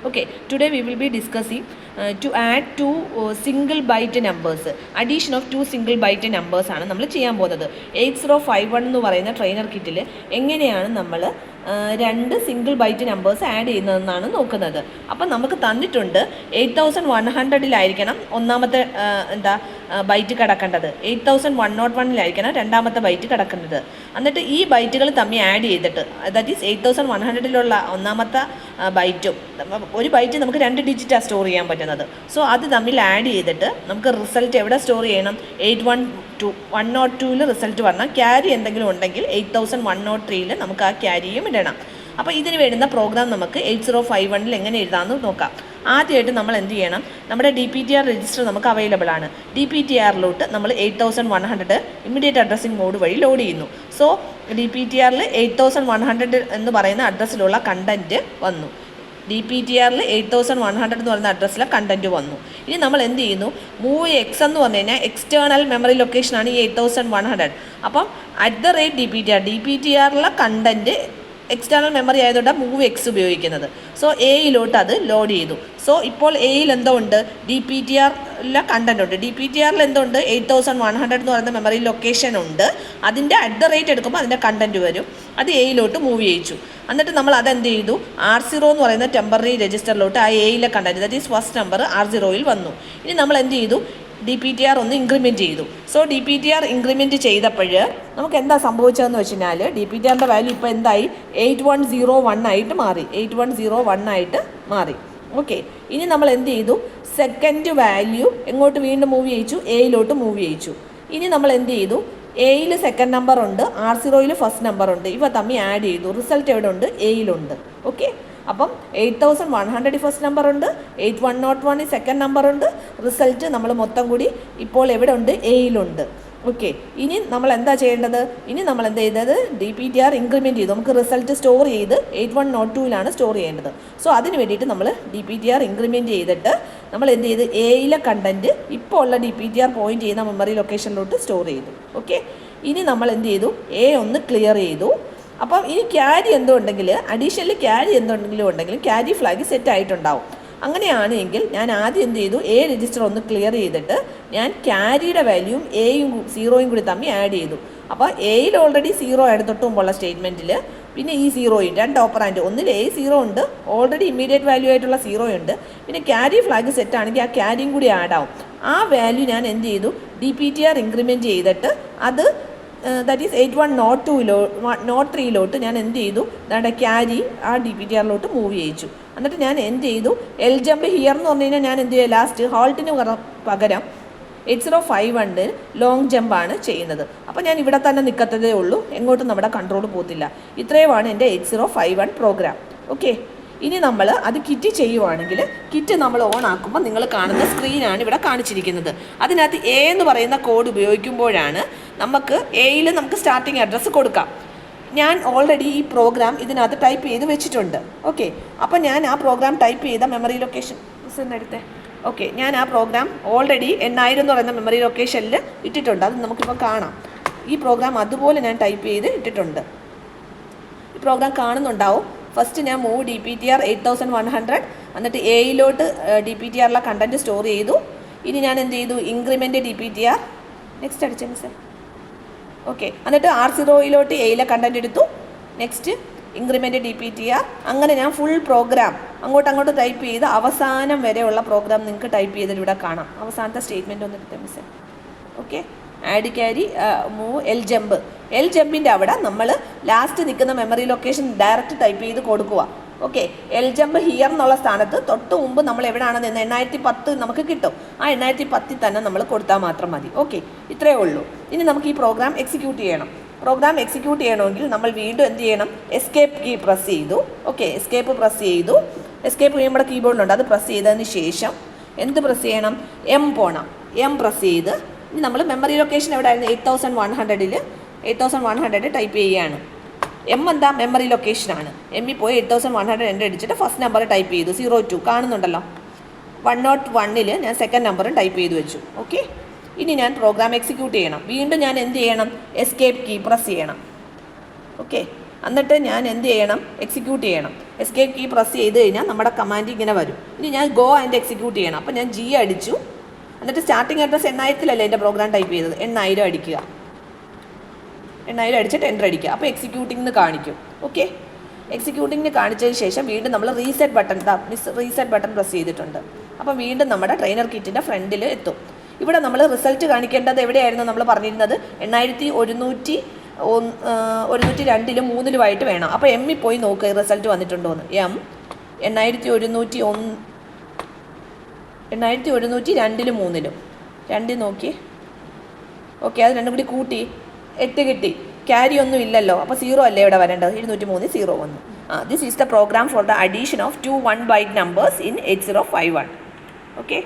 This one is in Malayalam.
Okay, today we will be discussing to add two single byte numbers. Addition of two single byte numbers ആണ് നമ്മൾ ചെയ്യാൻ പോകുന്നത്. 8051 എന്ന് പറയുന്ന ട്രെയിനർ കിറ്റിൽ എങ്ങനെയാണ് നമ്മൾ രണ്ട് സിംഗിൾ ബൈറ്റ് നമ്പേഴ്സ് ആഡ് ചെയ്യുന്നതെന്നാണ് നോക്കുന്നത്. അപ്പം നമുക്ക് തന്നിട്ടുണ്ട് 8100-ലായിരിക്കണം ഒന്നാമത്തെ ബൈറ്റ് കിടക്കേണ്ടത്, 8101-ലായിരിക്കണം രണ്ടാമത്തെ ബൈറ്റ് കിടക്കേണ്ടത്. എന്നിട്ട് ഈ ബൈറ്റുകൾ തമ്മിൽ ആഡ് ചെയ്തിട്ട്, ദാറ്റ് ഈസ് 8100-ലുള്ള ഒന്നാമത്തെ ബൈറ്റും ഒരു ബൈറ്റ് നമുക്ക് 2 ഡിജിറ്റാണ് സ്റ്റോർ ചെയ്യാൻ പറ്റുന്നത്. സോ അത് തമ്മിൽ ആഡ് ചെയ്തിട്ട് നമുക്ക് റിസൾട്ട് എവിടെ സ്റ്റോർ ചെയ്യണം? 102-ൽ റിസൾട്ട് വരണം. ക്യാരി എന്തെങ്കിലും ഉണ്ടെങ്കിൽ 8103-ൽ നമുക്ക് ആ ക്യാരിയും ഇടണം. അപ്പോൾ ഇതിന് വേണ്ടുന്ന പ്രോഗ്രാം നമുക്ക് 8051-ൽ എങ്ങനെ എഴുതാമെന്ന് നോക്കാം. ആദ്യമായിട്ട് നമ്മൾ എന്ത് ചെയ്യണം? നമ്മുടെ DPTR രജിസ്റ്റർ നമുക്ക് അവൈലബിൾ ആണ്. DPTRലോട്ട് നമ്മൾ 8100 ഇമ്മീഡിയറ്റ് അഡ്രസ്സിംഗ് മോഡ് വഴി ലോഡ് ചെയ്യുന്നു. സോ DPTRൽ 8100 എന്ന് പറയുന്ന അഡ്രസ്സിലുള്ള കണ്ടൻറ്റ് വന്നു. DPTRൽ 8100 എന്ന് പറയുന്ന അഡ്രസ്സിലെ കണ്ടൻറ്റ് വന്നു. ഇനി നമ്മൾ എന്ത് ചെയ്യുന്നു? മൂവ് എക്സ് എന്ന് പറഞ്ഞു കഴിഞ്ഞാൽ എക്സ്റ്റേണൽ മെമ്മറി ലൊക്കേഷനാണ് ഈ 8100. അപ്പം DPTRലെ കണ്ടൻറ്റ് എക്സ്റ്റേണൽ മെമ്മറി ആയതുകൊണ്ട് മൂവ് എക്സ് ഉപയോഗിക്കുന്നത്. സോ എയിലോട്ട് അത് ലോഡ് ചെയ്തു. സോ ഇപ്പോൾ എയിൽ എന്തോ ഉണ്ട്? DPTRലെ കണ്ടൻറ് ഉണ്ട്. DPTRൽ എന്തുണ്ട്? 8100 എന്ന് പറയുന്ന മെമ്മറി ലൊക്കേഷൻ ഉണ്ട്. അതിൻ്റെ എടുക്കുമ്പോൾ അതിൻ്റെ കണ്ടൻറ്റ് വരും. അത് എയിലോട്ട് മൂവ് ചെയ്യിച്ചു. എന്നിട്ട് നമ്മൾ അതെന്ത് ചെയ്തു? R0 എന്ന് പറയുന്ന ടെമ്പററി രജിസ്റ്ററിലോട്ട് ആ എയിലെ content, that is first number R0-ൽ വന്നു. ഇനി നമ്മൾ എന്ത് ചെയ്തു? DPTR ഒന്ന് ഇൻക്രിമെൻറ്റ് ചെയ്തു. സോ DPTR ഇൻക്രിമെൻറ്റ് ചെയ്തപ്പോൾ നമുക്ക് എന്താ സംഭവിച്ചതെന്ന് വെച്ച് കഴിഞ്ഞാൽ DPTRൻ്റെ വാല്യൂ ഇപ്പോൾ എന്തായി? 8101 ആയിട്ട് മാറി. 8101 ആയിട്ട് മാറി. ഓക്കെ, ഇനി നമ്മൾ എന്ത് ചെയ്തു? സെക്കൻഡ് വാല്യൂ എങ്ങോട്ട് വീണ്ടും മൂവ് ചെയ്യിച്ചു? എയിലോട്ട് മൂവ് ചെയ്യിച്ചു. ഇനി നമ്മൾ എന്ത് ചെയ്തു? എയിൽ സെക്കൻഡ് നമ്പർ ഉണ്ട്, R0-ൽ ഫസ്റ്റ് നമ്പർ ഉണ്ട്. ഇവ തമ്മിൽ ആഡ് ചെയ്തു. റിസൾട്ട് എവിടെ ഉണ്ട്? എയിലുണ്ട്. ഓക്കെ, അപ്പം 8100 ഫസ്റ്റ് നമ്പർ ഉണ്ട്, 8101 സെക്കൻഡ് നമ്പർ ഉണ്ട്. റിസൾട്ട് നമ്മൾ മൊത്തം കൂടി ഇപ്പോൾ എവിടെ ഉണ്ട്? എയിലുണ്ട്. ഓക്കെ, ഇനി നമ്മൾ എന്താ ചെയ്യേണ്ടത്? ഇനി നമ്മൾ എന്താ ചെയ്തത്? DPTR ഇൻക്രിമെൻറ്റ് ചെയ്തു. നമുക്ക് റിസൾട്ട് സ്റ്റോർ ചെയ്ത് 8102-ലാണ് സ്റ്റോർ ചെയ്യേണ്ടത്. സോ അതിന് വേണ്ടിയിട്ട് നമ്മൾ DPTR ഇൻക്രിമെൻറ്റ് ചെയ്തിട്ട് നമ്മൾ എന്ത് ചെയ്ത്? എയിലെ കണ്ടൻറ്റ് ഇപ്പോൾ ഉള്ള DPTR പോയിൻ്റ് ചെയ്യുന്ന മെമ്മറി ലൊക്കേഷനിലോട്ട് സ്റ്റോർ ചെയ്തു. ഓക്കെ, ഇനി നമ്മൾ എന്ത് ചെയ്തു? എ ഒന്ന് ക്ലിയർ ചെയ്തു. അപ്പം ഇനി ക്യാരി എന്തുണ്ടെങ്കിൽ, അഡീഷണലി ക്യാരി എന്തുണ്ടെങ്കിലും ഉണ്ടെങ്കിലും ക്യാരി ഫ്ലാഗ് സെറ്റ് ആയിട്ടുണ്ടാവും. അങ്ങനെയാണെങ്കിൽ ഞാൻ ആദ്യം എന്ത് ചെയ്തു? എ രജിസ്റ്റർ ഒന്ന് ക്ലിയർ ചെയ്തിട്ട് ഞാൻ ക്യാരിയുടെ വാല്യൂയും എയും 0-യും കൂടി തമ്മിൽ ആഡ് ചെയ്തു. അപ്പോൾ എയിൽ ഓൾറെഡി 0 ആയിട്ട് തൊട്ട് മുമ്പുള്ള സ്റ്റേറ്റ്മെൻറ്റിൽ പിന്നെ ഈ 0-യും 2 ഓപ്പറാൻഡ്, ഒന്നിൽ A 0 ഉണ്ട്, ഓൾറെഡി ഇമ്മീഡിയറ്റ് വാല്യൂ ആയിട്ടുള്ള 0 ഉണ്ട്. പിന്നെ ക്യാരി ഫ്ലാഗ് സെറ്റ് ആണെങ്കിൽ ആ ക്യാരിയും കൂടി ആഡ് ആവും. ആ വാല്യൂ ഞാൻ എന്ത് ചെയ്തു? DPTR ഇൻക്രിമെൻറ്റ് ചെയ്തിട്ട് അത് ദാറ്റ് ഈസ് 8103-ലോട്ട് ഞാൻ എന്ത് ചെയ്തു? അതാണ്ട് ക്യാരി ആ DPTRലോട്ട് മൂവ് ചെയ്യിച്ചു. എന്നിട്ട് ഞാൻ എന്ത് ചെയ്തു? എൽ ജമ്പ് ഹിയർ എന്ന് പറഞ്ഞു കഴിഞ്ഞാൽ ഞാൻ എന്ത് ചെയ്യുക? ലാസ്റ്റ് ഹോൾട്ടിന് പകരം 8051 ലോങ് ജമ്പാണ് ചെയ്യുന്നത്. അപ്പോൾ ഞാൻ ഇവിടെ തന്നെ നിൽക്കത്തതേ ഉള്ളൂ, എങ്ങോട്ടും നമ്മുടെ കൺട്രോൾ പോകത്തില്ല. ഇത്രയുമാണ് എൻ്റെ 8051 പ്രോഗ്രാം. ഓക്കെ, ഇനി നമ്മൾ അത് കിറ്റ് ചെയ്യുവാണെങ്കിൽ കിറ്റ് നമ്മൾ ഓൺ ആക്കുമ്പോൾ നിങ്ങൾ കാണുന്ന സ്ക്രീനാണ് ഇവിടെ കാണിച്ചിരിക്കുന്നത്. അതിനകത്ത് എ എന്ന് പറയുന്ന കോഡ് ഉപയോഗിക്കുമ്പോഴാണ് നമുക്ക് എയിൽ നമുക്ക് സ്റ്റാർട്ടിങ് അഡ്രസ്സ് കൊടുക്കാം. ഞാൻ ഓൾറെഡി ഈ പ്രോഗ്രാം ഇതിനകത്ത് ടൈപ്പ് ചെയ്ത് വെച്ചിട്ടുണ്ട്. ഓക്കെ, അപ്പോൾ ഞാൻ ആ പ്രോഗ്രാം ടൈപ്പ് ചെയ്ത മെമ്മറി ലൊക്കേഷൻ എടുത്തേ. ഓക്കെ, ഞാൻ ആ പ്രോഗ്രാം ഓൾറെഡി 8000 എന്ന് പറയുന്ന മെമ്മറി ലൊക്കേഷനിൽ ഇട്ടിട്ടുണ്ട്. അത് നമുക്കിപ്പോൾ കാണാം. ഈ പ്രോഗ്രാം അതുപോലെ ഞാൻ ടൈപ്പ് ചെയ്ത് ഇട്ടിട്ടുണ്ട്. ഈ പ്രോഗ്രാം കാണുന്നുണ്ടാവും. ഫസ്റ്റ് ഞാൻ മൂവ് DPTR 8100, എന്നിട്ട് എയിലോട്ട് DPTRലെ കണ്ടൻറ്റ് സ്റ്റോർ ചെയ്തു. ഇനി ഞാൻ എന്ത് ചെയ്തു? ഇൻക്രിമെൻറ്റ് DPTR നെക്സ്റ്റ് അടിച്ച മിസ്. ഓക്കെ, എന്നിട്ട് R0-ലോട്ട് എയിലെ കണ്ടൻറ്റ് എടുത്തു. Next increment DPTR. അങ്ങനെ ഞാൻ ഫുൾ പ്രോഗ്രാം അങ്ങോട്ട് ടൈപ്പ് ചെയ്ത് അവസാനം വരെയുള്ള പ്രോഗ്രാം നിങ്ങൾക്ക് ടൈപ്പ് ചെയ്തിട്ട് ഇവിടെ കാണാം. അവസാനത്തെ സ്റ്റേറ്റ്മെൻറ്റ് ഒന്ന് എടുത്ത miss. Okay, add carry move L ജമ്പിൻ്റെ അവിടെ നമ്മൾ ലാസ്റ്റ് നിൽക്കുന്ന മെമ്മറി ലൊക്കേഷൻ ഡയറക്റ്റ് ടൈപ്പ് ചെയ്ത് കൊടുക്കുക. ഓക്കെ, എൽ ജമ്പ് ഹിയർ എന്നുള്ള സ്ഥാനത്ത് തൊട്ട് മുമ്പ് നമ്മൾ എവിടെയാണ് നിന്ന് 8010 നമുക്ക് കിട്ടും. ആ 8010 തന്നെ നമ്മൾ കൊടുത്താൽ മാത്രം മതി. ഓക്കെ, ഇത്രയേ ഉള്ളൂ. ഇനി നമുക്ക് ഈ പ്രോഗ്രാം എക്സിക്യൂട്ട് ചെയ്യണം. പ്രോഗ്രാം എക്സിക്യൂട്ട് ചെയ്യണമെങ്കിൽ നമ്മൾ വീണ്ടും എന്ത് ചെയ്യണം? എസ്കേപ്പ് കീ പ്രസ് ചെയ്തു. ഓക്കെ, എസ്കേപ്പ് പ്രസ് ചെയ്തു. എസ്കേപ്പ് നമ്മുടെ കീബോർഡിലുണ്ട്, അത് പ്രസ് ചെയ്തതിന് ശേഷം എന്ത് പ്രസ് ചെയ്യണം? എം പോണം. എം പ്രസ് ചെയ്ത് ഇനി നമ്മൾ മെമ്മറി ലൊക്കേഷൻ എവിടെ ആയിരുന്നു? 8100 ടൈപ്പ് ചെയ്യുകയാണ്. എം എന്താ? മെമ്മറി ലൊക്കേഷനാണ്. എമ്മിൽ പോയി 8100 എൻ്റർ അടിച്ചിട്ട് ഫസ്റ്റ് നമ്പർ ടൈപ്പ് ചെയ്തു. 02 കാണുന്നുണ്ടല്ലോ. 101-ൽ ഞാൻ സെക്കൻഡ് നമ്പറും ടൈപ്പ് ചെയ്ത് വെച്ചു. ഓക്കെ, ഇനി ഞാൻ പ്രോഗ്രാം എക്സിക്യൂട്ട് ചെയ്യണം. വീണ്ടും ഞാൻ എന്ത് ചെയ്യണം? എസ്കേപ്പ് കീ പ്രസ് ചെയ്യണം. ഓക്കെ, എന്നിട്ട് ഞാൻ എന്ത് ചെയ്യണം? എക്സിക്യൂട്ട് ചെയ്യണം. എസ്കേപ്പ് കീ പ്രസ് ചെയ്ത് കഴിഞ്ഞാൽ നമ്മുടെ കമാൻഡ് ഇങ്ങനെ വരും. ഇനി ഞാൻ ഗോ ആൻഡ് എക്സിക്യൂട്ട് ചെയ്യണം. അപ്പോൾ ഞാൻ ജി അടിച്ചു, എന്നിട്ട് സ്റ്റാർട്ടിംഗ് അഡ്രസ് 8000 എൻ്റെ പ്രോഗ്രാം ടൈപ്പ് ചെയ്തത്. 8000 അടിക്കുക, 8000 അടിച്ചിട്ട് എൻ്റർ അടിക്കുക. അപ്പോൾ എക്സിക്യൂട്ടിംഗ് കാണിക്കും. ഓക്കെ, എക്സിക്യൂട്ടിംഗ് കാണിച്ചതിന് ശേഷം വീണ്ടും നമ്മൾ റീസെറ്റ് ബട്ടൺ പ്രസ് ചെയ്തിട്ടുണ്ട്. അപ്പോൾ വീണ്ടും നമ്മുടെ ട്രെയിനർ കിറ്റിൻ്റെ ഫ്രണ്ടിൽ എത്തും. ഇവിടെ നമ്മൾ റിസൾട്ട് കാണിക്കേണ്ടത് എവിടെയായിരുന്നു നമ്മൾ പറഞ്ഞിരുന്നത്? 8102 3 വേണം. അപ്പോൾ എമ്മിൽ പോയി നോക്കുക റിസൾട്ട് വന്നിട്ടുണ്ടോ എന്ന്. എം 8101 8102 3 നോക്കി. ഓക്കെ, അത് രണ്ടും കൂടി കൂട്ടി 8 കിട്ടി. ക്യാരി ഒന്നും ഇല്ലല്ലോ, അപ്പോൾ 0 അല്ലേ ഇവിടെ വരേണ്ടത്. 203 0 വന്നു. This is the program for the addition of 2 1 byte numbers in 8051. Okay.